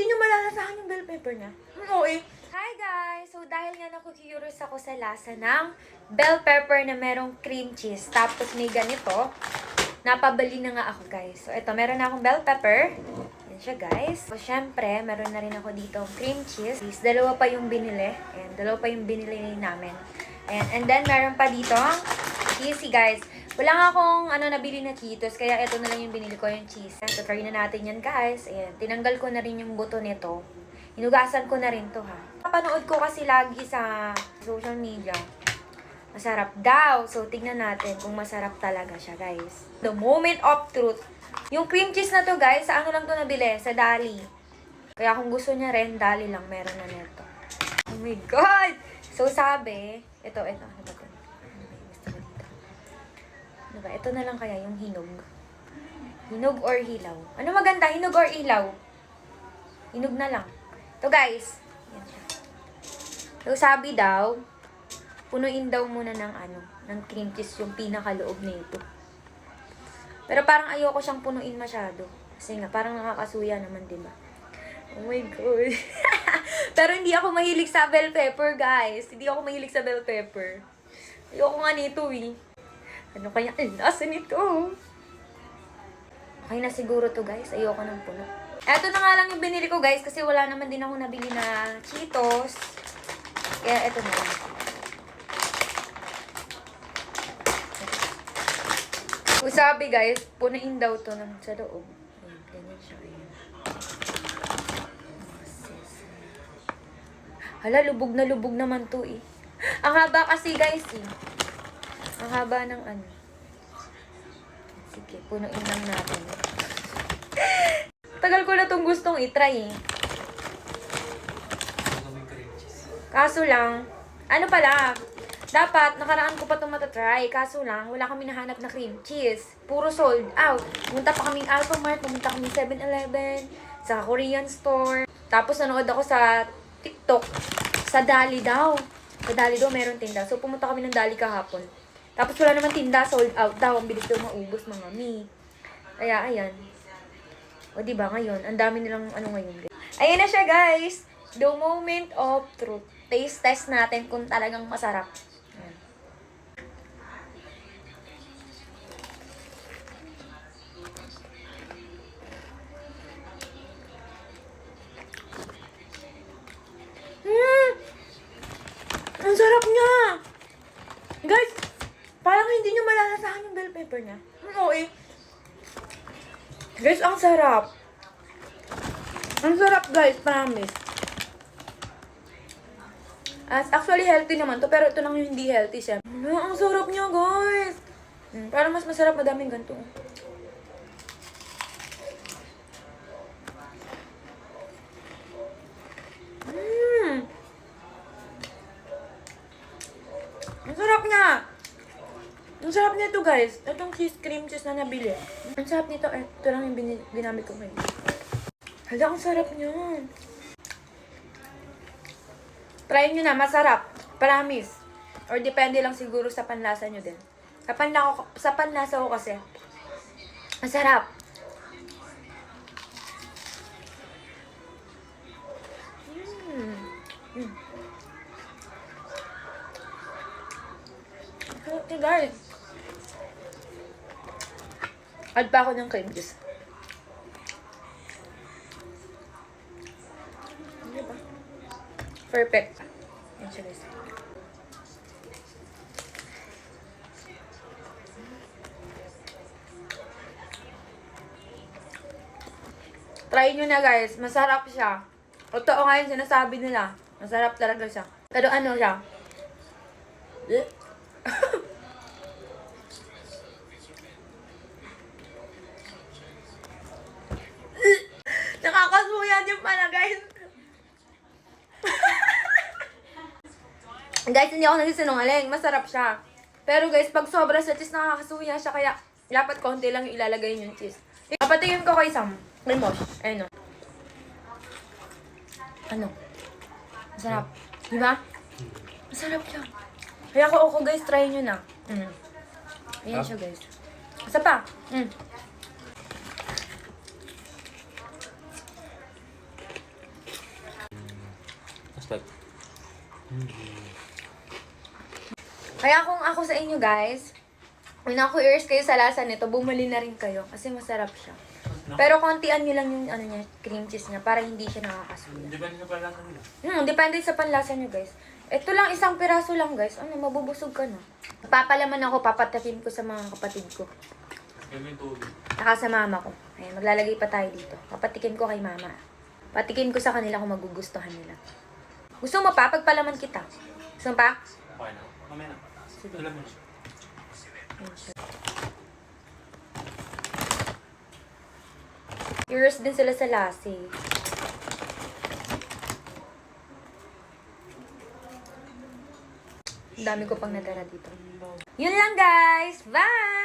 hindi nyo malalasahan yung bell pepper niya. Oo eh. Hi guys! So dahil nga naku-curious ako sa lasa ng bell pepper na merong cream cheese, tapos may ganito, napabali na nga ako guys. So ito, meron na akong bell pepper. Yan siya guys. So syempre, meron na rin ako dito cream cheese. Dalawa pa yung binili. Ayan, dalawa pa yung binili namin. Ayan, and then meron pa dito cheesy guys. Wala nga akong nabili na Cheetos, kaya ito na lang yung binili ko, yung cheese. So try na natin yan guys. Ayan, tinanggal ko na rin yung buto nito. Hinugasan ko na rin to ha. Napanood ko kasi lagi sa social media. Masarap daw. So, tignan natin kung masarap talaga siya, guys. The moment of truth. Yung cream cheese na to, guys, sa ano lang to nabili? Sa Dali. Kaya kung gusto niya rin, Dali lang meron na nito. Oh my God! So, sabi, ito, ano ba ito? Ano ba? Ito na lang kaya yung hinog. Hinog or hilaw? Ano maganda? Hinog or ilaw? Hinog na lang. Ito, guys. Yan siya. So, sabi daw, punuin daw muna ng cream cheese yung pinakaloob nito. Pero parang ayoko siyang punuin masyado. Kasi nga, parang nakakasuya naman, diba? Oh my God. Pero hindi ako mahilig sa bell pepper, guys. Hindi ako mahilig sa bell pepper. Ayoko nga nito, eh. Ano kaya ang lasa nito? Okay na siguro to, guys. Ayoko ng puno. Eto na nga lang yung binili ko, guys. Kasi wala naman din ako nabili na Cheetos. Kaya eto na lang. Sabi guys, punuin daw to ng sa loob. Ayan, ganyan siya. Ayan. Hala, lubog na lubog naman to eh. Ang haba kasi guys eh. Ang haba ng ano. Sige, punuin lang natin. Tagal ko na tong gustong itry eh. Kaso lang, ano pala, dapat, nakaraan ko pa itong matatry. Kaso lang, wala kami nahanap na cream cheese. Puro sold out. Pumunta pa kaming Alphamart, pumunta kaming 7-Eleven, sa Korean store. Tapos nanood ako sa TikTok, sa Dali daw. Sa Dali daw meron tinda. So pumunta kami ng Dali kahapon. Tapos wala naman tinda, sold out daw. Ang bilis daw maubos mga mi. Kaya ayan. O diba ngayon, ang dami nilang ngayon. Ayan na siya guys. The moment of truth. Taste test natin kung talagang masarap. Ang sarap niya! Guys, parang hindi nyo malalasahan yung bell pepper niya. Oo eh. Guys, ang sarap. Ang sarap guys, promise. Actually, healthy naman to, pero ito lang yung hindi healthy siya. Ang sarap niya guys! Parang mas masarap, madaming ganito. Ang sarap niya! Ang sarap nito guys. Itong cheese cream cheese na nabili. Ang sarap nito. Ito lang yung ginamit ko ngayon. Hala, ang sarap niya. Try nyo na, masarap. Promise. Or depende lang siguro sa panlasa nyo din. Sa panlasa ko kasi, masarap. Okay guys. Add pa ako ng cream juice. Diba? Perfect. Yan siya guys. Try nyo na guys. Masarap siya. Totoo nga yung sinasabi nila. Masarap talaga siya. Pero ano siya? Nakakasuya din pala guys. Guys, hindi ako nagsisinungaling. Masarap siya. Pero guys, pag sobra sa cheese, nakakasuya siya. Kaya, dapat konti lang yung ilalagay yung cheese. Papatingin ko kay Sam. Limos. Ayun o. Ano? Masarap. Diba? Masarap siya. Kaya ako guys, try nyo na. Ayan siya guys. Isa pa. Kaya kung ako sa inyo guys, kung na-curious kayo sa lasa nito, bumili na rin kayo kasi masarap siya. Pero kontian nyo lang yung ano niya, cream cheese niya para hindi siya nakakasuya. Depende sa panlasa nila. Depende sa panlasa nyo guys. Ito lang, isang piraso lang guys. Ano, mabubusog ka na. Papalaman ako, papatakin ko sa mga kapatid ko. Kaya may tubig. Saka sa mama ko. Ayan, maglalagay pa tayo dito. Papatikin ko kay mama. Patikin ko sa kanila kung magugustuhan nila. Gusto mo pa? Pagpalaman kita. Gusto mo pa? Okay na. Mamaya na. Sige. Alam mo siya. Ayan siya. Curious din sila sa lasi. Ang dami ko pang natara dito. Yun lang guys! Bye!